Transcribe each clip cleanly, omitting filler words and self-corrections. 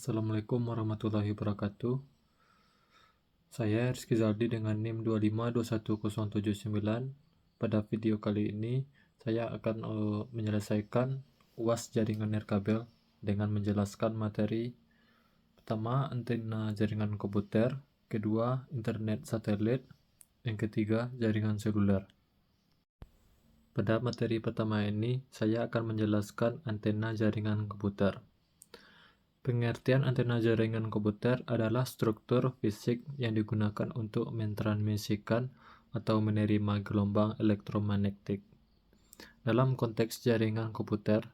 Assalamualaikum warahmatullahi wabarakatuh. Saya Rizky Zaldi dengan NIM 2521079. Pada video kali ini saya akan menyelesaikan UAS jaringan nirkabel dengan menjelaskan materi pertama antena jaringan komputer, kedua internet satelit, yang ketiga jaringan seluler. Pada materi pertama ini saya akan menjelaskan antena jaringan komputer. Pengertian antena jaringan komputer adalah struktur fisik yang digunakan untuk mentransmisikan atau menerima gelombang elektromagnetik. Dalam konteks jaringan komputer,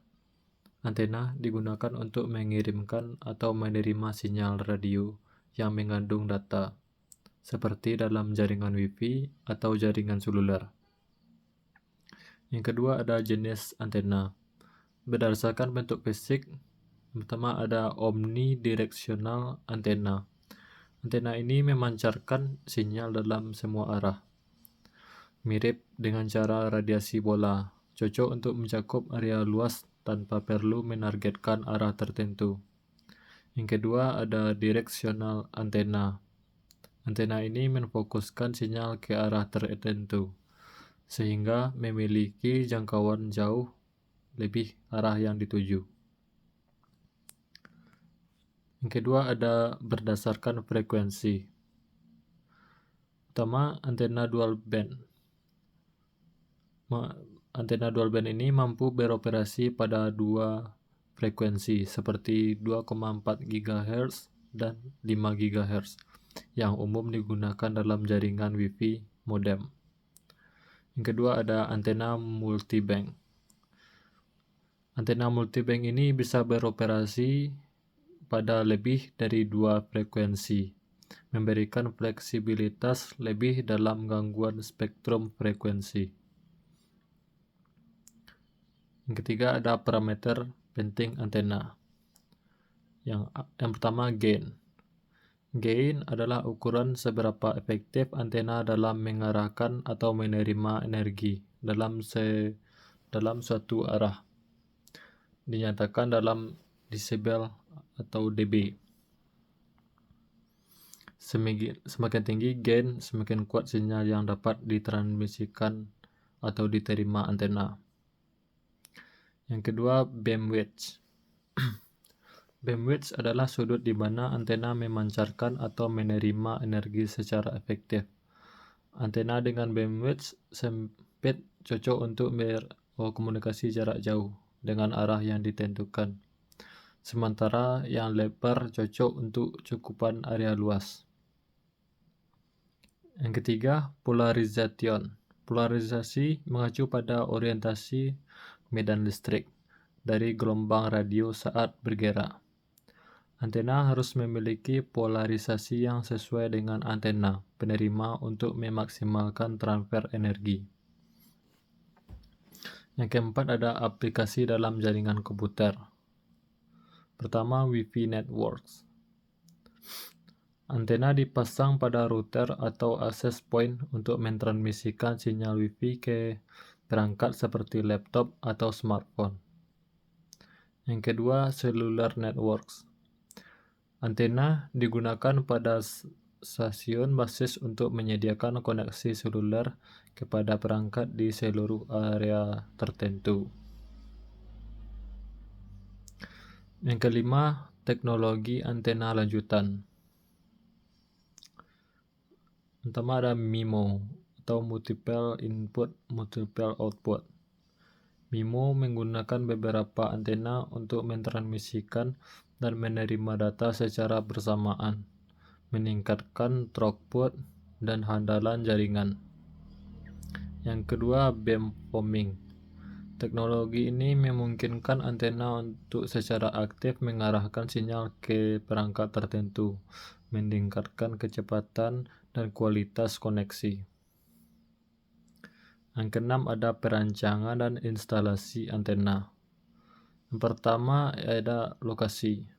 antena digunakan untuk mengirimkan atau menerima sinyal radio yang mengandung data, seperti dalam jaringan Wi-Fi atau jaringan seluler. Yang kedua ada jenis antena. Berdasarkan bentuk fisik, pertama ada omnidirectional antena. Antena ini memancarkan sinyal dalam semua arah. Mirip dengan cara radiasi bola, cocok untuk mencakup area luas tanpa perlu menargetkan arah tertentu. Yang kedua ada directional antena. Antena ini memfokuskan sinyal ke arah tertentu, sehingga memiliki jangkauan jauh lebih arah yang dituju. Yang kedua ada berdasarkan frekuensi. Pertama, antena dual band. Antena dual band ini mampu beroperasi pada dua frekuensi seperti 2,4 GHz dan 5 GHz yang umum digunakan dalam jaringan Wi-Fi modem. Yang kedua ada antena multiband. Antena multiband ini bisa beroperasi pada lebih dari dua frekuensi, memberikan fleksibilitas lebih dalam gangguan spektrum frekuensi. Yang ketiga ada parameter penting antena. Yang pertama gain. Gain adalah ukuran seberapa efektif antena dalam mengarahkan atau menerima energi dalam suatu arah. Dinyatakan dalam desibel atau dB. Semakin tinggi gain, semakin kuat sinyal yang dapat ditransmisikan atau diterima antena. Yang kedua, bandwidth. Bandwidth adalah sudut di mana antena memancarkan atau menerima energi secara efektif. Antena dengan bandwidth sempit cocok untuk berkomunikasi jarak jauh dengan arah yang ditentukan. Sementara yang lebar cocok untuk cakupan area luas. Yang ketiga, polarization. Polarisasi mengacu pada orientasi medan listrik dari gelombang radio saat bergerak. Antena harus memiliki polarisasi yang sesuai dengan antena penerima untuk memaksimalkan transfer energi. Yang keempat ada aplikasi dalam jaringan komputer. Pertama, Wi-Fi networks. Antena dipasang pada router atau access point untuk mentransmisikan sinyal Wi-Fi ke perangkat seperti laptop atau smartphone. Yang kedua, cellular networks. Antena digunakan pada stasiun basis untuk menyediakan koneksi seluler kepada perangkat di seluruh area tertentu. Yang kelima, teknologi antena lanjutan. Pertama ada MIMO atau Multiple Input, Multiple Output. MIMO menggunakan beberapa antena untuk mentransmisikan dan menerima data secara bersamaan, meningkatkan throughput dan handalan jaringan. Yang kedua, beamforming. Teknologi ini memungkinkan antena untuk secara aktif mengarahkan sinyal ke perangkat tertentu, meningkatkan kecepatan dan kualitas koneksi. Yang keenam ada perancangan dan instalasi antena. Yang pertama ada lokasi.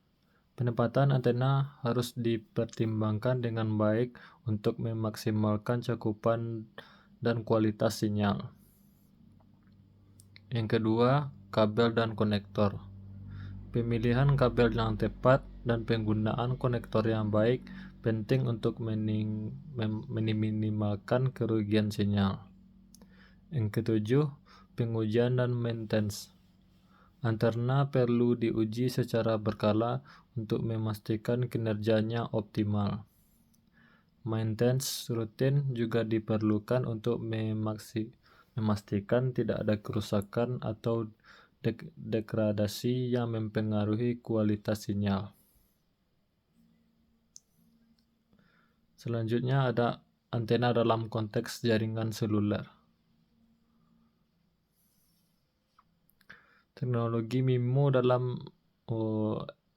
Penempatan antena harus dipertimbangkan dengan baik untuk memaksimalkan cakupan dan kualitas sinyal. Yang kedua, kabel dan konektor. Pemilihan kabel yang tepat dan penggunaan konektor yang baik penting untuk meminimalkan kerugian sinyal. Yang ketujuh, pengujian dan maintenance. Antena perlu diuji secara berkala untuk memastikan kinerjanya optimal. Maintenance rutin juga diperlukan untuk memastikan tidak ada kerusakan atau degradasi yang mempengaruhi kualitas sinyal. Selanjutnya ada antena dalam konteks jaringan seluler. Teknologi MIMO dalam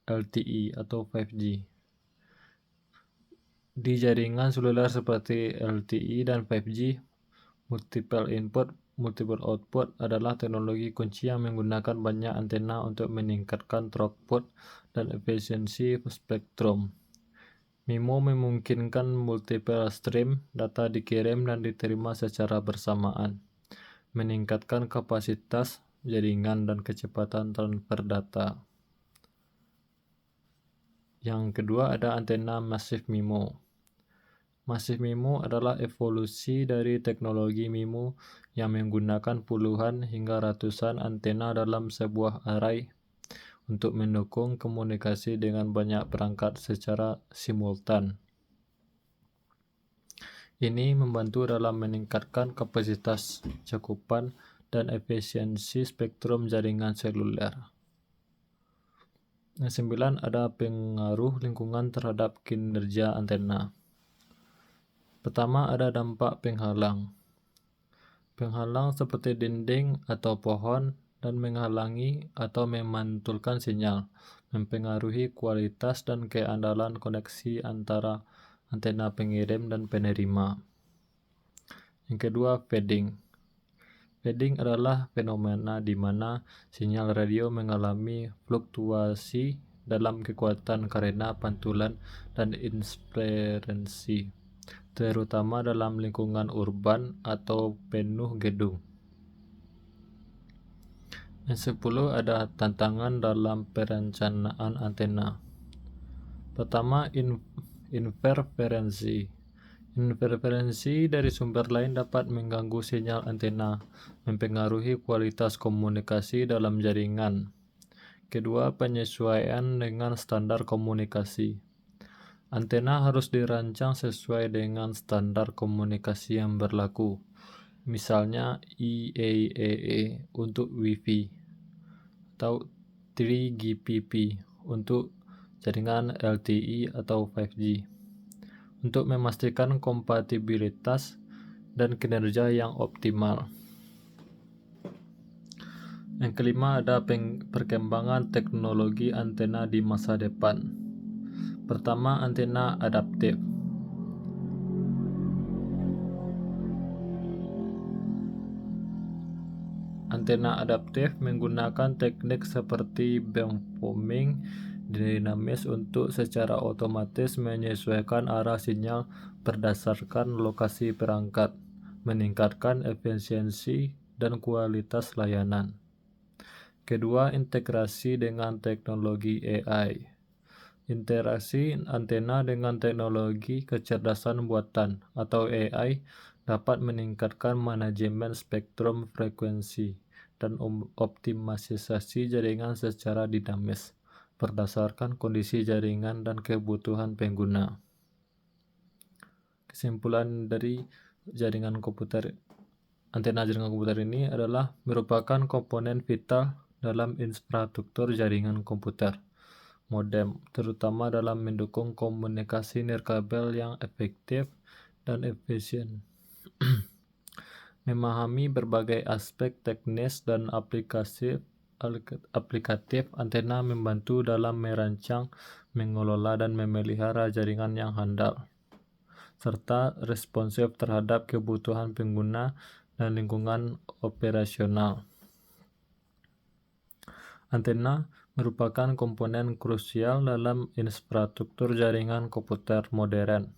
LTE atau 5G. Di jaringan seluler seperti LTE dan 5G, multiple input, multiple output adalah teknologi kunci yang menggunakan banyak antena untuk meningkatkan throughput dan efisiensi spektrum. MIMO memungkinkan multiple stream data dikirim dan diterima secara bersamaan, meningkatkan kapasitas jaringan dan kecepatan transfer data. Yang kedua ada antena Massive MIMO. Massive MIMO adalah evolusi dari teknologi MIMO yang menggunakan puluhan hingga ratusan antena dalam sebuah array untuk mendukung komunikasi dengan banyak perangkat secara simultan. Ini membantu dalam meningkatkan kapasitas cakupan dan efisiensi spektrum jaringan seluler. Yang 9 ada pengaruh lingkungan terhadap kinerja antena. Pertama ada dampak penghalang. Penghalang seperti dinding atau pohon dan menghalangi atau memantulkan sinyal, mempengaruhi kualitas dan keandalan koneksi antara antena pengirim dan penerima. Yang kedua, fading. Fading adalah fenomena di mana sinyal radio mengalami fluktuasi dalam kekuatan karena pantulan dan interferensi, terutama dalam lingkungan urban atau penuh gedung. Yang 10 ada tantangan dalam perencanaan antena. Pertama, interferensi. Interferensi dari sumber lain dapat mengganggu sinyal antena, mempengaruhi kualitas komunikasi dalam jaringan. Kedua, penyesuaian dengan standar komunikasi. Antena harus dirancang sesuai dengan standar komunikasi yang berlaku, misalnya IEEE untuk Wi-Fi atau 3GPP untuk jaringan LTE atau 5G, untuk memastikan kompatibilitas dan kinerja yang optimal. Yang kelima ada perkembangan teknologi antena di masa depan. Pertama, antena adaptif. Antena adaptif menggunakan teknik seperti beamforming dinamis untuk secara otomatis menyesuaikan arah sinyal berdasarkan lokasi perangkat, meningkatkan efisiensi dan kualitas layanan. Kedua, integrasi dengan teknologi AI. Interaksi antena dengan teknologi kecerdasan buatan atau AI dapat meningkatkan manajemen spektrum frekuensi dan optimalisasi jaringan secara dinamis berdasarkan kondisi jaringan dan kebutuhan pengguna. Kesimpulan dari antena jaringan komputer ini adalah merupakan komponen vital dalam infrastruktur jaringan komputer modem, terutama dalam mendukung komunikasi nirkabel yang efektif dan efisien. Memahami berbagai aspek teknis dan aplikatif antena membantu dalam merancang, mengelola dan memelihara jaringan yang handal, serta responsif terhadap kebutuhan pengguna dan lingkungan operasional. Antena merupakan komponen krusial dalam infrastruktur jaringan komputer modern,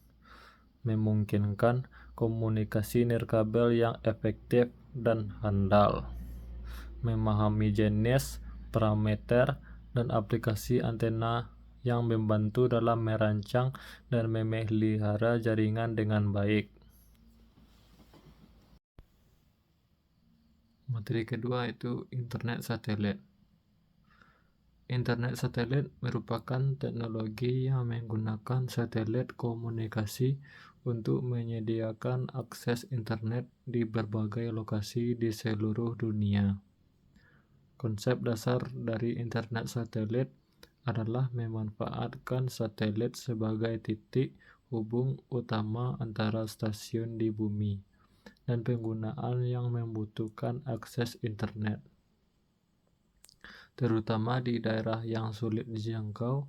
memungkinkan komunikasi nirkabel yang efektif dan handal. Memahami jenis, parameter, dan aplikasi antena yang membantu dalam merancang dan memelihara jaringan dengan baik. Materi kedua itu internet satelit. Internet satelit merupakan teknologi yang menggunakan satelit komunikasi untuk menyediakan akses internet di berbagai lokasi di seluruh dunia. Konsep dasar dari internet satelit adalah memanfaatkan satelit sebagai titik hubung utama antara stasiun di bumi dan penggunaan yang membutuhkan akses internet, terutama di daerah yang sulit dijangkau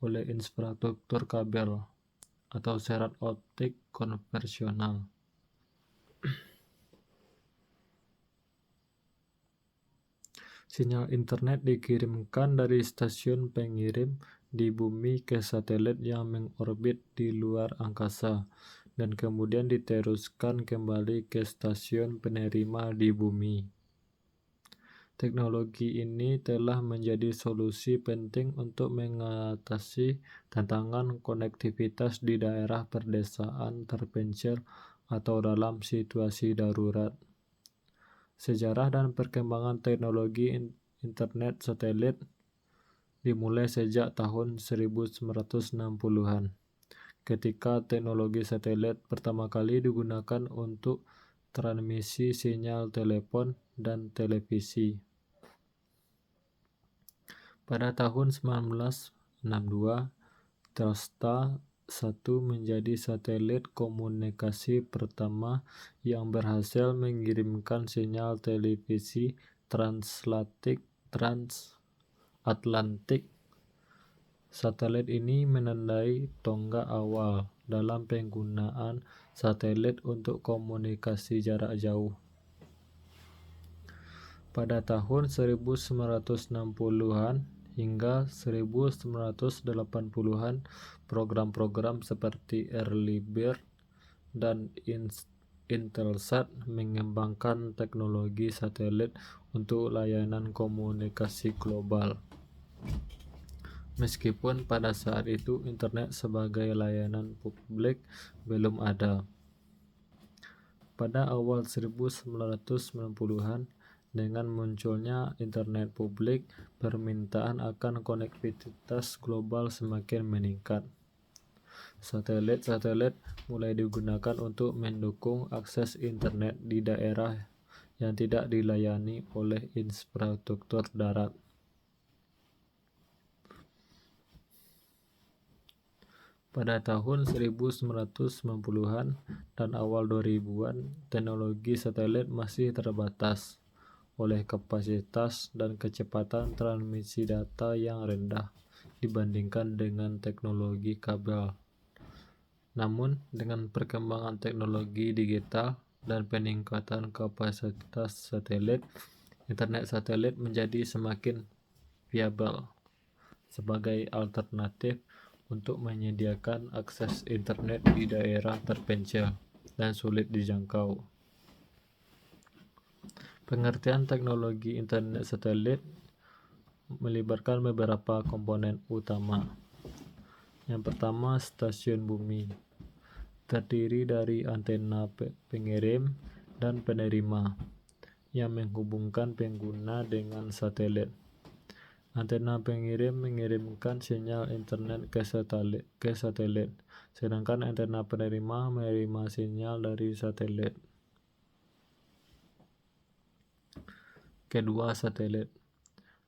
oleh infrastruktur kabel atau serat optik konvensional. Sinyal internet dikirimkan dari stasiun pengirim di bumi ke satelit yang mengorbit di luar angkasa dan kemudian diteruskan kembali ke stasiun penerima di bumi. Teknologi ini telah menjadi solusi penting untuk mengatasi tantangan konektivitas di daerah pedesaan terpencil atau dalam situasi darurat. Sejarah dan perkembangan teknologi internet satelit dimulai sejak tahun 1960-an, ketika teknologi satelit pertama kali digunakan untuk transmisi sinyal telepon dan televisi. Pada tahun 1962, Telstar 1 menjadi satelit komunikasi pertama yang berhasil mengirimkan sinyal televisi transatlantik. Satelit ini menandai tonggak awal dalam penggunaan satelit untuk komunikasi jarak jauh. Pada tahun 1960-an hingga 1980-an, program-program seperti Early Bird dan Intelsat mengembangkan teknologi satelit untuk layanan komunikasi global. Meskipun pada saat itu internet sebagai layanan publik belum ada. Pada awal 1990-an, dengan munculnya internet publik, permintaan akan konektivitas global semakin meningkat. Satelit-satelit mulai digunakan untuk mendukung akses internet di daerah yang tidak dilayani oleh infrastruktur darat. Pada tahun 1990-an dan awal 2000-an, teknologi satelit masih terbatas oleh kapasitas dan kecepatan transmisi data yang rendah dibandingkan dengan teknologi kabel. Namun, dengan perkembangan teknologi digital dan peningkatan kapasitas satelit, internet satelit menjadi semakin viabel sebagai alternatif untuk menyediakan akses internet di daerah terpencil dan sulit dijangkau. Pengertian teknologi internet satelit melibatkan beberapa komponen utama. Yang pertama, stasiun bumi, terdiri dari antena pengirim dan penerima yang menghubungkan pengguna dengan satelit. Antena pengirim mengirimkan sinyal internet ke satelit, sedangkan antena penerima menerima sinyal dari satelit. Kedua, satelit.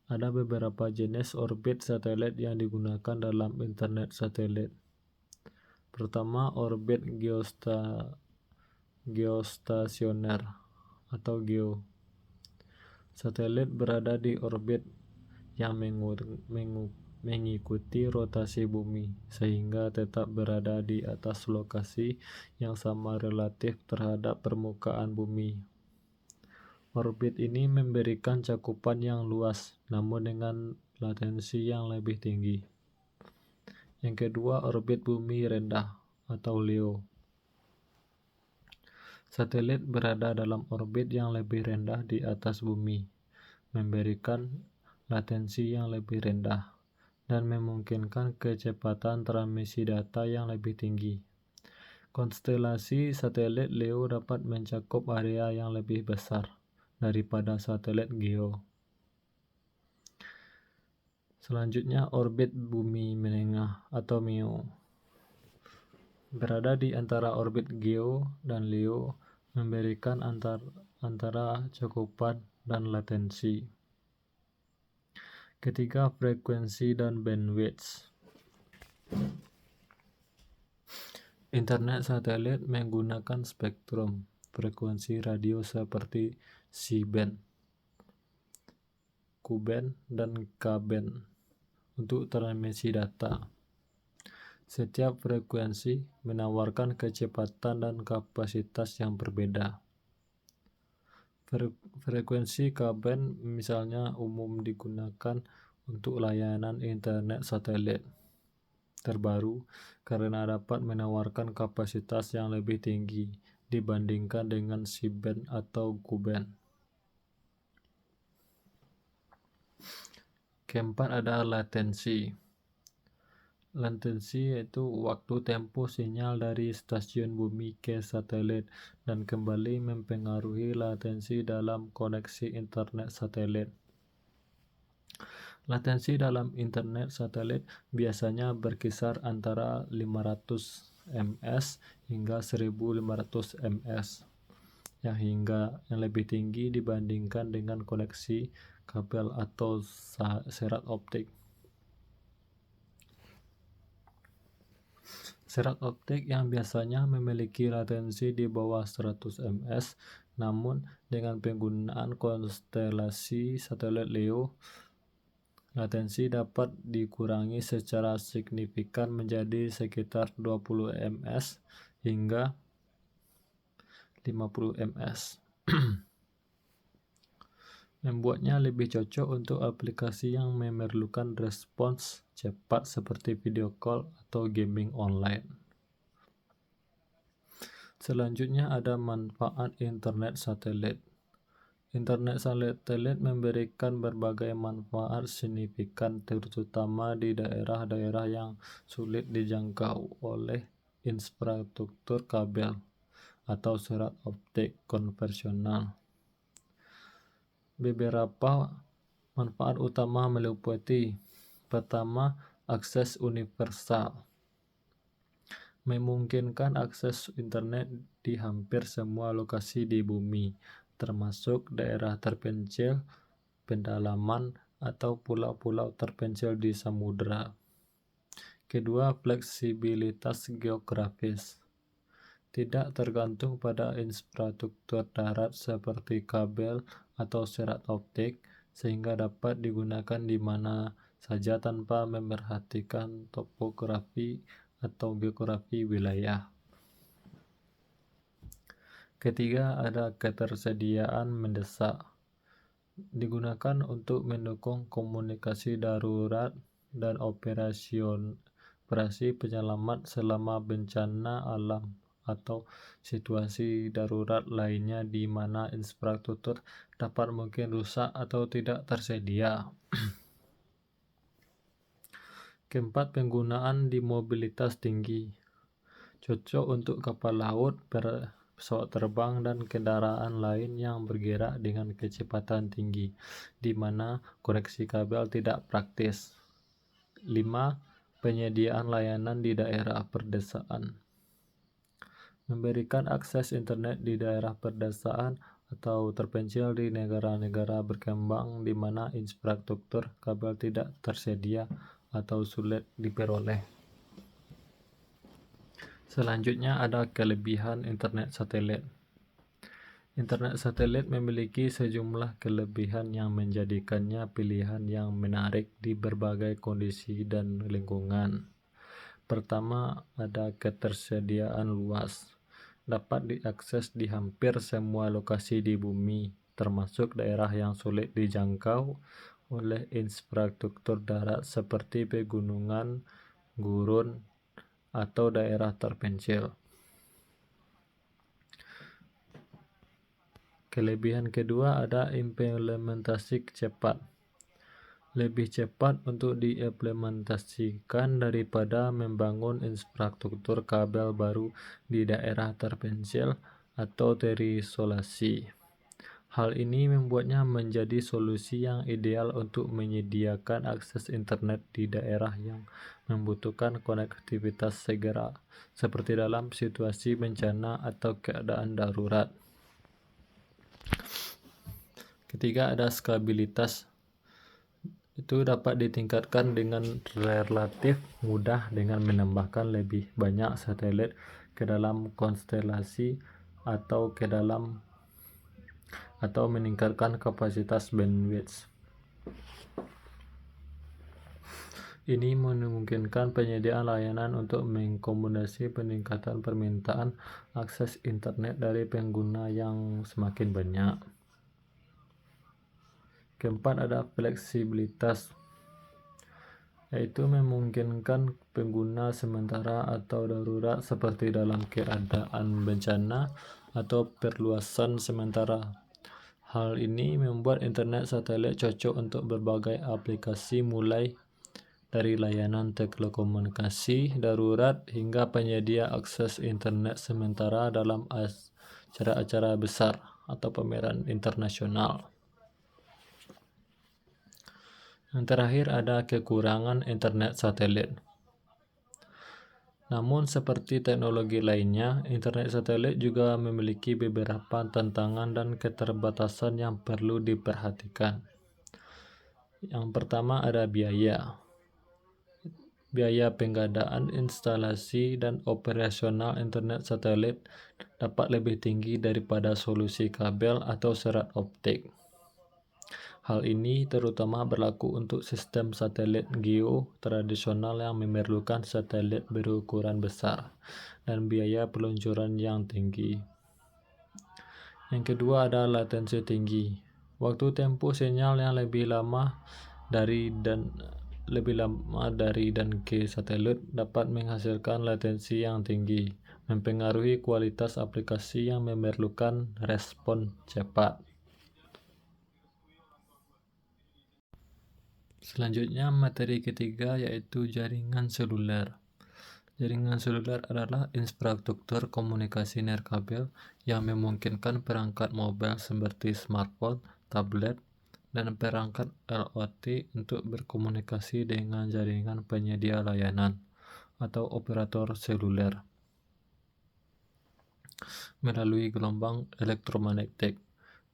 Ada beberapa jenis orbit satelit yang digunakan dalam internet satelit. Pertama, orbit geostasioner atau GEO. Satelit berada di orbit yang mengikuti rotasi bumi, sehingga tetap berada di atas lokasi yang sama relatif terhadap permukaan bumi. Orbit ini memberikan cakupan yang luas, namun dengan latensi yang lebih tinggi. Yang kedua, orbit bumi rendah atau LEO. Satelit berada dalam orbit yang lebih rendah di atas bumi, memberikan latensi yang lebih rendah, dan memungkinkan kecepatan transmisi data yang lebih tinggi. Konstelasi satelit LEO dapat mencakup area yang lebih besar daripada satelit GEO. Selanjutnya, orbit bumi menengah atau MEO. Berada di antara orbit GEO dan LEO memberikan antara cakupan dan latensi. Ketiga, frekuensi dan bandwidth. Internet satelit menggunakan spektrum frekuensi radio seperti C-band, Q-band, dan K-band untuk transmisi data. Setiap frekuensi menawarkan kecepatan dan kapasitas yang berbeda. Frekuensi K-band misalnya umum digunakan untuk layanan internet satelit terbaru karena dapat menawarkan kapasitas yang lebih tinggi dibandingkan dengan C-band atau Q-band. Keempat ada latensi. Latensi yaitu waktu tempuh sinyal dari stasiun bumi ke satelit dan kembali mempengaruhi latensi dalam koneksi internet satelit. Latensi dalam internet satelit biasanya berkisar antara 500 ms hingga 1500 ms, yang lebih tinggi dibandingkan dengan koneksi kabel atau serat optik. Serat optik yang biasanya memiliki latensi di bawah 100 ms, namun dengan penggunaan konstelasi satelit LEO, latensi dapat dikurangi secara signifikan menjadi sekitar 20 ms hingga 50 ms. Membuatnya lebih cocok untuk aplikasi yang memerlukan respons cepat seperti video call atau gaming online. Selanjutnya ada manfaat internet satelit. Internet satelit memberikan berbagai manfaat signifikan, terutama di daerah-daerah yang sulit dijangkau oleh infrastruktur kabel atau serat optik konvensional. Beberapa manfaat utama meliputi: pertama, akses universal. Memungkinkan akses internet di hampir semua lokasi di bumi, termasuk daerah terpencil, pedalaman, atau pulau-pulau terpencil di samudera. Kedua, fleksibilitas geografis. Tidak tergantung pada infrastruktur darat seperti kabel atau serat optik, sehingga dapat digunakan di mana saja tanpa memerhatikan topografi atau geografi wilayah. Ketiga, ada ketersediaan mendesak. Digunakan untuk mendukung komunikasi darurat dan operasi penyelamat selama bencana alam atau situasi darurat lainnya di mana infrastruktur dapat mungkin rusak atau tidak tersedia. Keempat, penggunaan di mobilitas tinggi. Cocok untuk kapal laut, pesawat terbang, dan kendaraan lain yang bergerak dengan kecepatan tinggi, di mana koneksi kabel tidak praktis. 5. Penyediaan layanan di daerah perdesaan. Memberikan akses internet di daerah perdesaan atau terpencil di negara-negara berkembang di mana infrastruktur kabel tidak tersedia atau sulit diperoleh. Selanjutnya ada kelebihan internet satelit. Internet satelit memiliki sejumlah kelebihan yang menjadikannya pilihan yang menarik di berbagai kondisi dan lingkungan. Pertama, ada ketersediaan luas. Dapat diakses di hampir semua lokasi di bumi, termasuk daerah yang sulit dijangkau oleh infrastruktur darat seperti pegunungan, gurun, atau daerah terpencil. Kelebihan kedua ada implementasi cepat. lebih cepat untuk diimplementasikan daripada membangun infrastruktur kabel baru di daerah terpencil atau terisolasi. Hal ini membuatnya menjadi solusi yang ideal untuk menyediakan akses internet di daerah yang membutuhkan konektivitas segera, seperti dalam situasi bencana atau keadaan darurat. Ketiga, ada stabilitas. Itu dapat ditingkatkan dengan relatif mudah dengan menambahkan lebih banyak satelit ke dalam konstelasi atau meningkatkan kapasitas bandwidth. Ini memungkinkan penyediaan layanan untuk mengakomodasi peningkatan permintaan akses internet dari pengguna yang semakin banyak. Keempat, ada fleksibilitas, yaitu memungkinkan pengguna sementara atau darurat seperti dalam keadaan bencana atau perluasan sementara. Hal ini membuat internet satelit cocok untuk berbagai aplikasi, mulai dari layanan telekomunikasi darurat hingga penyedia akses internet sementara dalam acara-acara besar atau pameran internasional. Yang terakhir, ada kekurangan internet satelit. Namun seperti teknologi lainnya, internet satelit juga memiliki beberapa tantangan dan keterbatasan yang perlu diperhatikan. Yang pertama, ada biaya. Biaya pengadaan, instalasi, dan operasional internet satelit dapat lebih tinggi daripada solusi kabel atau serat optik. Hal ini terutama berlaku untuk sistem satelit GEO tradisional yang memerlukan satelit berukuran besar dan biaya peluncuran yang tinggi. Yang kedua, ada latensi tinggi. Waktu tempuh sinyal yang lebih lama dari dan ke satelit dapat menghasilkan latensi yang tinggi, mempengaruhi kualitas aplikasi yang memerlukan respon cepat. Selanjutnya, materi ketiga yaitu jaringan seluler. Jaringan seluler adalah infrastruktur komunikasi nirkabel yang memungkinkan perangkat mobile seperti smartphone, tablet, dan perangkat IoT untuk berkomunikasi dengan jaringan penyedia layanan atau operator seluler melalui gelombang elektromagnetik.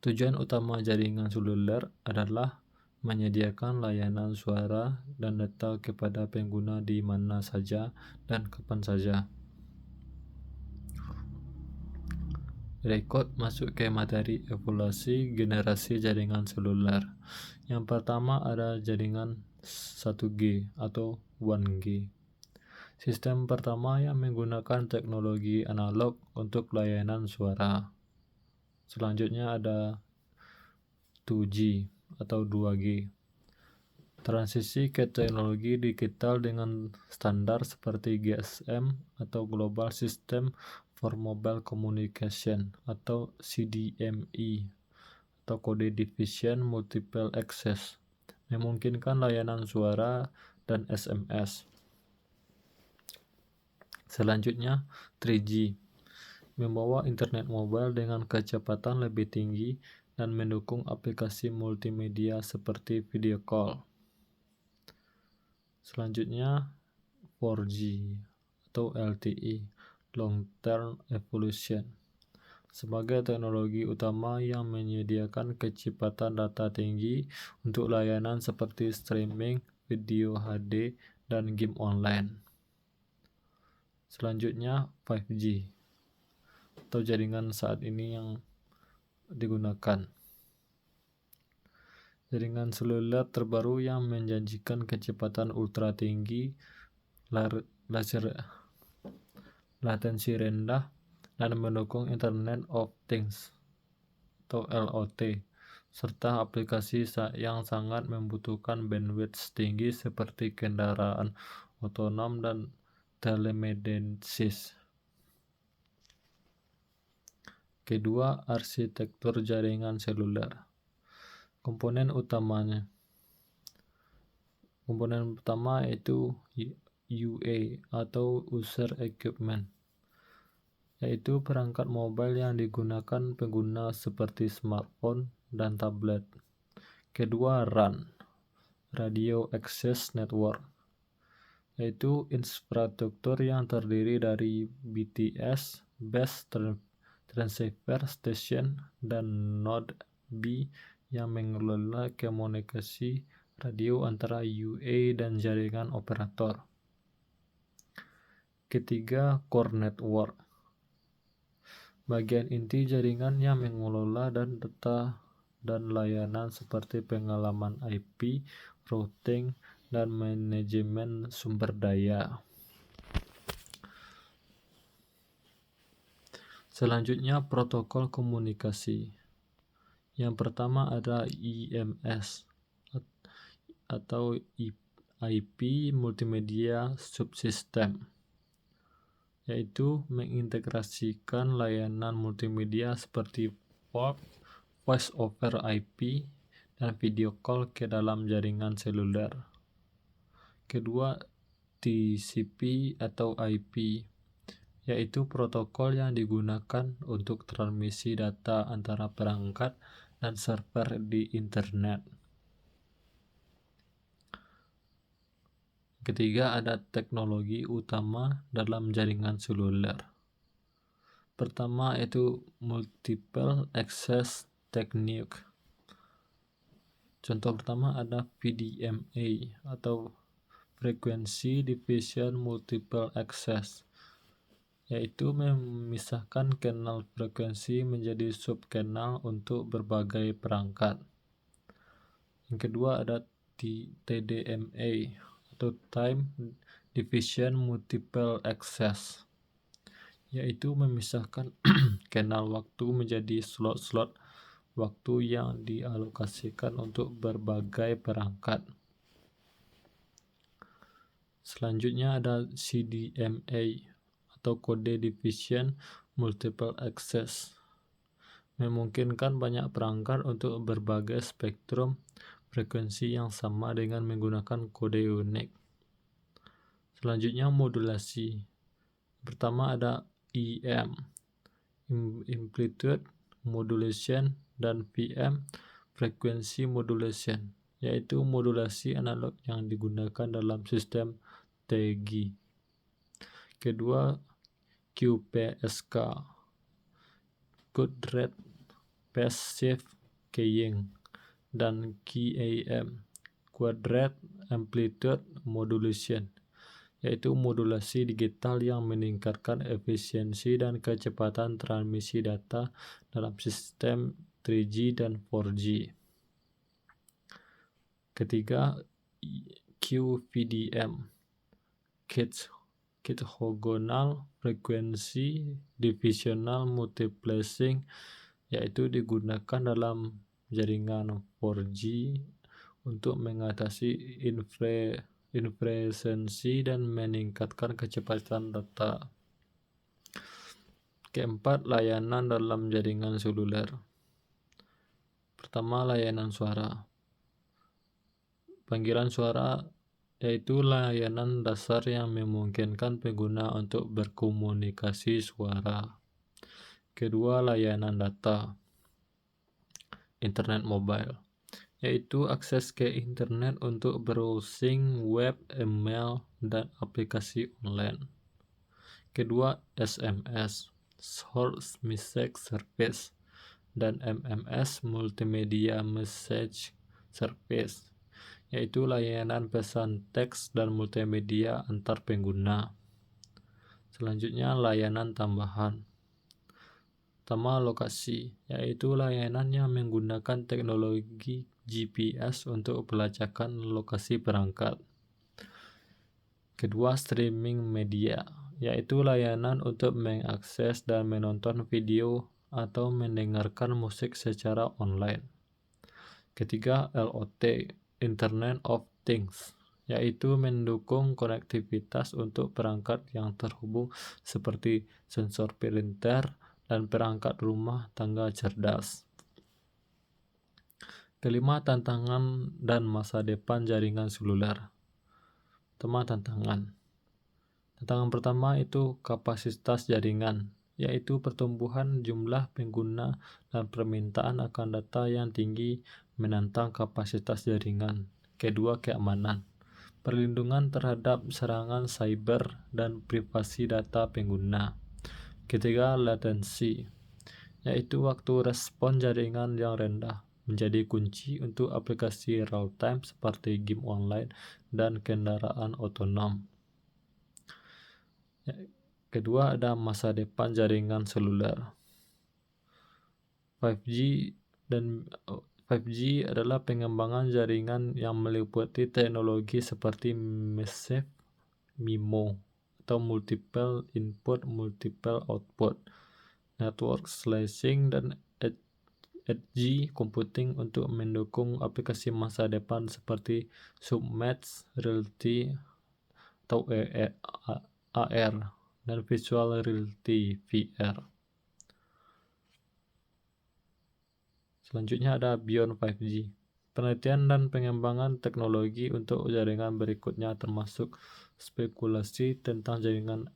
Tujuan utama jaringan seluler adalah menyediakan layanan suara dan data kepada pengguna di mana saja dan kapan saja. Berikut masuk ke materi evaluasi generasi jaringan seluler. Yang pertama ada jaringan 1G atau 1G. Sistem pertama yang menggunakan teknologi analog untuk layanan suara. Selanjutnya ada 2G atau 2G. Transisi ke teknologi digital dengan standar seperti GSM atau Global System for Mobile Communication atau CDMA atau Code Division Multiple Access, memungkinkan layanan suara dan SMS. Selanjutnya 3G, membawa internet mobile dengan kecepatan lebih tinggi dan mendukung aplikasi multimedia seperti video call. Selanjutnya 4G atau LTE, Long Term Evolution, sebagai teknologi utama yang menyediakan kecepatan data tinggi untuk layanan seperti streaming, video HD, dan game online. Selanjutnya 5G atau jaringan saat ini yang digunakan. Jaringan seluler terbaru yang menjanjikan kecepatan ultra tinggi, latensi rendah, dan mendukung Internet of Things atau IoT, serta aplikasi yang sangat membutuhkan bandwidth tinggi seperti kendaraan otonom dan telemedicine. Kedua, arsitektur jaringan seluler. Komponen utamanya. Komponen pertama yaitu UA atau User Equipment, yaitu perangkat mobile yang digunakan pengguna seperti smartphone dan tablet. Kedua, RAN, Radio Access Network, yaitu infrastruktur yang terdiri dari BTS, Base Transceiver Station, dan Node B yang mengelola komunikasi radio antara UA dan jaringan operator. Ketiga, Core Network, bagian inti jaringan yang mengelola data dan layanan seperti pengalaman IP, routing, dan manajemen sumber daya. Selanjutnya, protokol komunikasi. Yang pertama ada IMS atau IP Multimedia Subsystem, yaitu mengintegrasikan layanan multimedia seperti Voice over IP dan video call ke dalam jaringan seluler. Kedua, TCP atau IP, yaitu protokol yang digunakan untuk transmisi data antara perangkat dan server di internet. Ketiga, ada teknologi utama dalam jaringan seluler. Pertama yaitu Multiple Access Technique. Contoh pertama ada VDMA atau Frequency Division Multiple Access, yaitu memisahkan kanal frekuensi menjadi subkanal untuk berbagai perangkat. Yang kedua ada TDMA atau Time Division Multiple Access, yaitu memisahkan kanal waktu menjadi slot-slot waktu yang dialokasikan untuk berbagai perangkat. Selanjutnya ada CDMA atau Code Division Multiple Access, memungkinkan banyak perangkat untuk berbagai spektrum frekuensi yang sama dengan menggunakan kode unik. Selanjutnya modulasi. Pertama ada EM, Amplitude Modulation, dan VM, Frequency Modulation, yaitu modulasi analog yang digunakan dalam sistem TG. Kedua, QPSK, Quadrant Phase Shift Keying, dan QAM, Quadrant Amplitude Modulation, yaitu modulasi digital yang meningkatkan efisiensi dan kecepatan transmisi data dalam sistem 3G dan 4G. Ketiga, QVDM, Orthogonal Frequency Divisional Multiplexing, yaitu digunakan dalam jaringan 4G untuk mengatasi interferensi dan meningkatkan kecepatan data. Keempat, layanan dalam jaringan seluler. Pertama, layanan suara. Panggilan suara yaitu layanan dasar yang memungkinkan pengguna untuk berkomunikasi suara. Kedua, layanan data. Internet mobile, yaitu akses ke internet untuk browsing web, email, dan aplikasi online. Kedua, SMS, Short Message Service, dan MMS, Multimedia Message Service, yaitu layanan pesan teks dan multimedia antar pengguna. Selanjutnya, layanan tambahan. Pertama, lokasi, yaitu layanan yang menggunakan teknologi GPS untuk pelacakan lokasi perangkat. Kedua, streaming media, yaitu layanan untuk mengakses dan menonton video atau mendengarkan musik secara online. Ketiga, LOT, Internet of Things, yaitu mendukung konektivitas untuk perangkat yang terhubung seperti sensor printer dan perangkat rumah tangga cerdas. Kelima, tantangan dan masa depan jaringan seluler. pertama tantangan. Tantangan pertama itu kapasitas jaringan, yaitu pertumbuhan jumlah pengguna dan permintaan akan data yang tinggi menantang kapasitas jaringan. Kedua, keamanan. Perlindungan terhadap serangan cyber dan privasi data pengguna. Ketiga, latensi, yaitu waktu respon jaringan yang rendah, menjadi kunci untuk aplikasi real-time seperti game online dan kendaraan otonom. Kedua, ada masa depan jaringan seluler. 5G adalah pengembangan jaringan yang meliputi teknologi seperti Massive MIMO atau Multiple Input Multiple Output, Network Slicing, dan edge computing untuk mendukung aplikasi masa depan seperti submerged reality atau AR dan virtual reality VR. Selanjutnya ada Beyond 5G. Penelitian dan pengembangan teknologi untuk jaringan berikutnya termasuk spekulasi tentang jaringan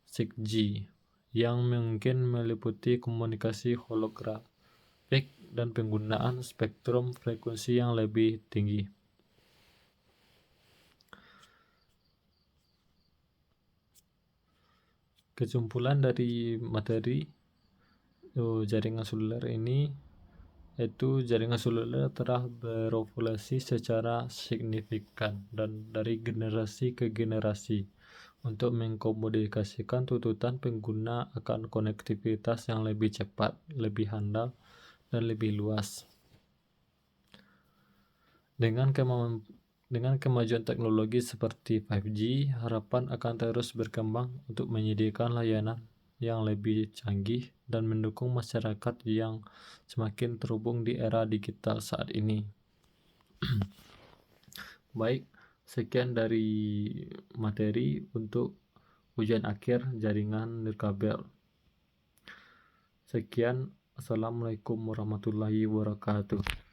6G yang mungkin meliputi komunikasi holografik dan penggunaan spektrum frekuensi yang lebih tinggi. Kesimpulan dari materi jaringan seluler ini, yaitu jaringan seluler telah berevolusi secara signifikan dan dari generasi ke generasi untuk mengkomunikasikan tuntutan pengguna akan konektivitas yang lebih cepat, lebih handal, dan lebih luas. Dengan kemajuan teknologi seperti 5G, harapan akan terus berkembang untuk menyediakan layanan yang lebih canggih dan mendukung masyarakat yang semakin terhubung di era digital saat ini. Baik, sekian dari materi untuk ujian akhir jaringan nirkabel. Sekian, Assalamualaikum warahmatullahi wabarakatuh.